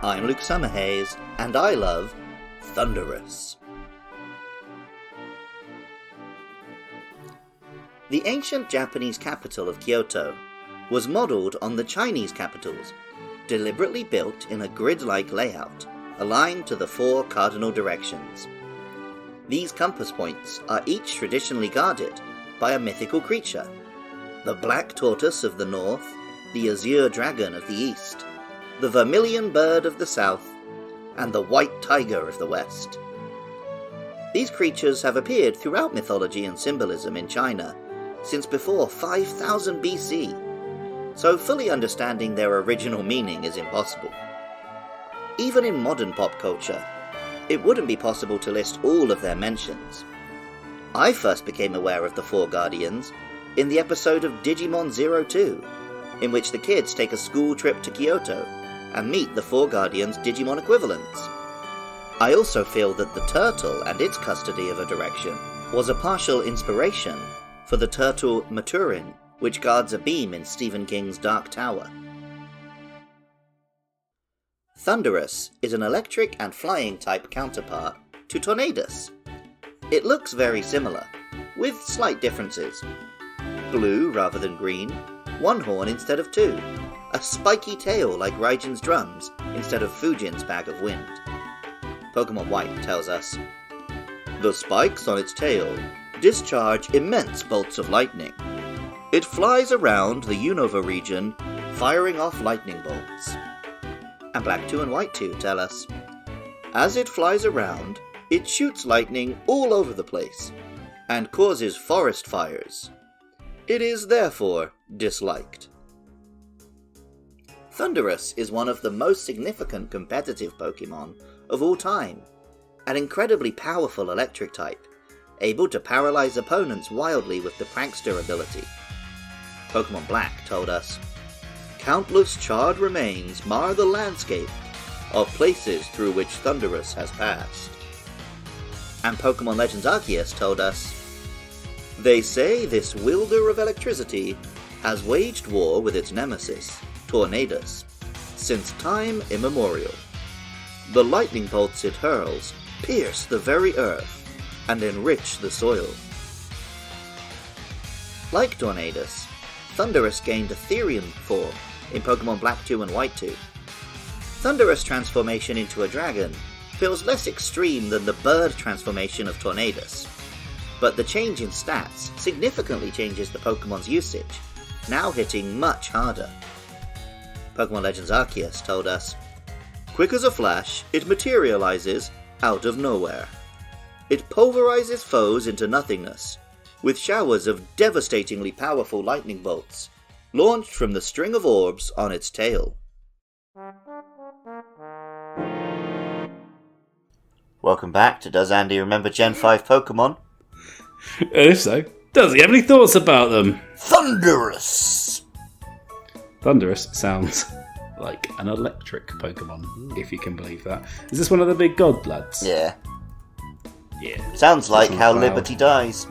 I'm Luke Summerhays, and I love Thundurus. The ancient Japanese capital of Kyoto was modelled on the Chinese capitals, deliberately built in a grid-like layout, aligned to the 4 cardinal directions. These compass points are each traditionally guarded by a mythical creature: the black tortoise of the north, the azure dragon of the east, the vermilion bird of the south, and the white tiger of the west. These creatures have appeared throughout mythology and symbolism in China since before 5000 BC, so fully understanding their original meaning is impossible. Even in modern pop culture, it wouldn't be possible to list all of their mentions. I first became aware of the 4 Guardians in the episode of Digimon 02, in which the kids take a school trip to Kyoto and meet the 4 Guardians' Digimon equivalents. I also feel that the turtle and its custody of a direction was a partial inspiration for the turtle Maturin, which guards a beam in Stephen King's Dark Tower. Thundurus is an electric and flying type counterpart to Tornadus. It looks very similar, with slight differences. Blue rather than green, 1 horn instead of 2, a spiky tail like Raijin's drums instead of Fujin's bag of wind. Pokemon White tells us, "The spikes on its tail discharge immense bolts of lightning. It flies around the Unova region, firing off lightning bolts." And Black 2 and White 2 tell us, "As it flies around, it shoots lightning all over the place, and causes forest fires. It is therefore disliked." Thundurus is one of the most significant competitive Pokemon of all time, an incredibly powerful electric type, able to paralyze opponents wildly with the Prankster ability. Pokemon Black told us, "Countless charred remains mar the landscape of places through which Thundurus has passed." And Pokemon Legends Arceus told us, "They say this wielder of electricity has waged war with its nemesis, Tornadus, since time immemorial. The lightning bolts it hurls pierce the very earth and enrich the soil." Like Tornadus, Thundurus gained Ethereum form in Pokemon Black 2 and White 2. Thundurus' transformation into a dragon feels less extreme than the bird transformation of Tornadus, but the change in stats significantly changes the Pokemon's usage, now hitting much harder. Pokemon Legends Arceus told us, "Quick as a flash, it materializes out of nowhere. It pulverizes foes into nothingness, with showers of devastatingly powerful lightning bolts, launched from the string of orbs on its tail." Welcome back to Does Andy Remember Gen 5 Pokemon? If so, does he have any thoughts about them? Thundurus! Thundurus sounds like an electric Pokemon, if you can believe that. Is this one of the big god lads? Yeah. Yeah. Sounds like How Liberty Dies.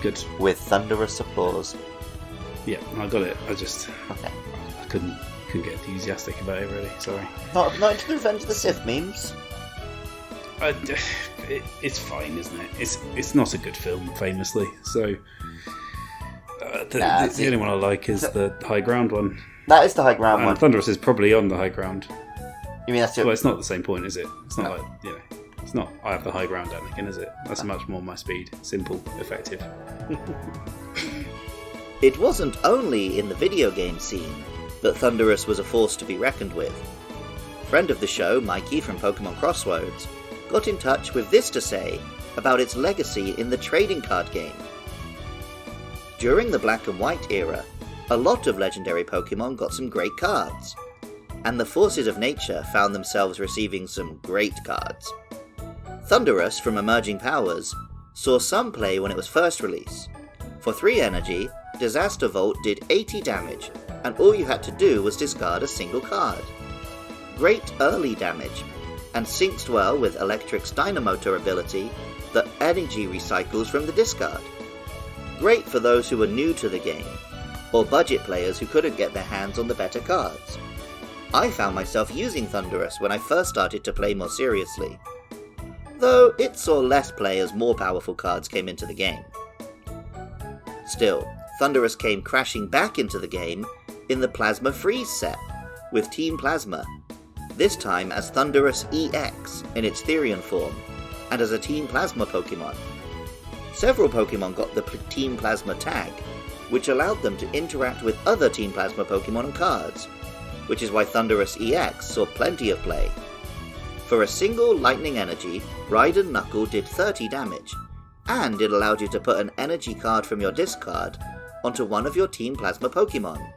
Good. With thunderous applause. Yeah, I got it. I just... Okay. I couldn't get enthusiastic about it, really. Sorry. Not into the Revenge of the Sith memes? It's fine, isn't it? It's not a good film, famously. So the only one I like is the high ground one. That is the high ground one. Thundurus is probably on the high ground. You mean that's Well, it's not the same point, is it? It's not like, you know, it's not I have the high ground, Anakin, is it? That's much more my speed. Simple, effective. It wasn't only in the video game scene that Thundurus was a force to be reckoned with. Friend of the show, Mikey from Pokemon Crossroads, got in touch with this to say about its legacy in the trading card game. During the Black and White era, a lot of legendary Pokemon got some great cards, and the forces of nature found themselves receiving some great cards. Thundurus from Emerging Powers saw some play when it was first released. For 3 energy, Disaster Volt did 80 damage, and all you had to do was discard a single card. Great early damage, and syncs well with Electric's Dynamotor ability that energy recycles from the discard. Great for those who are new to the game, or budget players who couldn't get their hands on the better cards. I found myself using Thundurus when I first started to play more seriously, though it saw less play as more powerful cards came into the game. Still, Thundurus came crashing back into the game in the Plasma Freeze set, with Team Plasma, this time as Thundurus EX in its Therian form, and as a Team Plasma Pokemon. Several Pokemon got the Team Plasma tag, which allowed them to interact with other Team Plasma Pokemon and cards, which is why Thundurus EX saw plenty of play. For a single Lightning Energy, Raiden Knuckle did 30 damage, and it allowed you to put an energy card from your discard onto one of your Team Plasma Pokemon.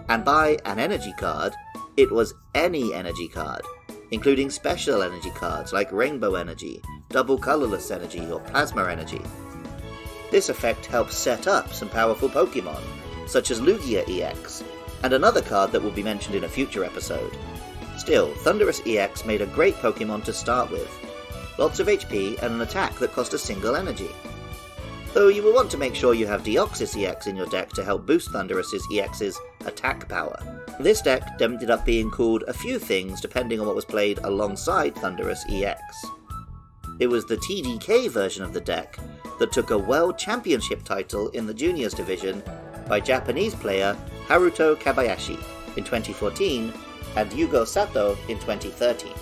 And by an energy card, it was any energy card, including special energy cards like Rainbow Energy, Double Colorless Energy, or Plasma Energy. This effect helps set up some powerful Pokemon, such as Lugia EX, and another card that will be mentioned in a future episode. Still, Thundurus EX made a great Pokemon to start with, lots of HP and an attack that cost a single energy. Though you will want to make sure you have Deoxys EX in your deck to help boost Thundurus EX's attack power. This deck ended up being called a few things depending on what was played alongside Thundurus EX. It was the TDK version of the deck that took a World Championship title in the Juniors division by Japanese player Haruto Kabayashi in 2014 and Yugo Sato in 2013.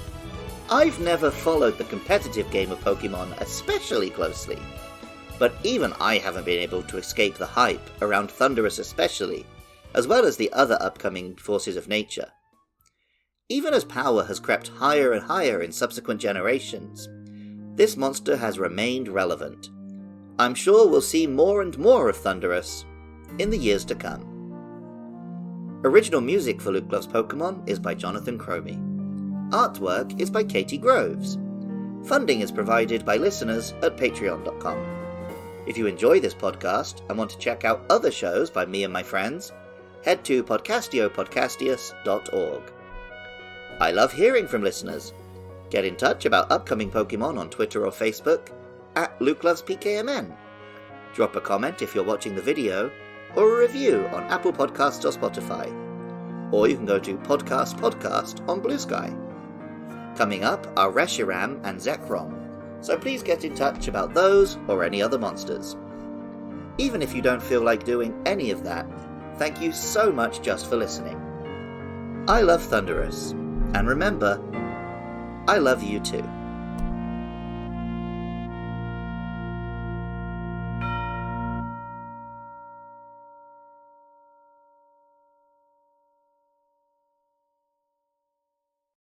I've never followed the competitive game of Pokemon especially closely, but even I haven't been able to escape the hype around Thundurus especially, as well as the other upcoming forces of nature. Even as power has crept higher and higher in subsequent generations, this monster has remained relevant. I'm sure we'll see more and more of Thundurus in the years to come. Original music for Luke Loves Pokemon is by Jonathan Cromie. Artwork is by Katie Groves. Funding is provided by listeners at patreon.com. If you enjoy this podcast and want to check out other shows by me and my friends, head to podcastiopodcastius.org. I love hearing from listeners. Get in touch about upcoming Pokemon on Twitter or Facebook at LukeLovesPKMN. Drop a comment if you're watching the video, or a review on Apple Podcasts or Spotify. Or you can go to Podcast on Blue Sky. Coming up are Reshiram and Zekrom, so please get in touch about those or any other monsters. Even if you don't feel like doing any of that, thank you so much just for listening. I love Thundurus, and remember, I love you too.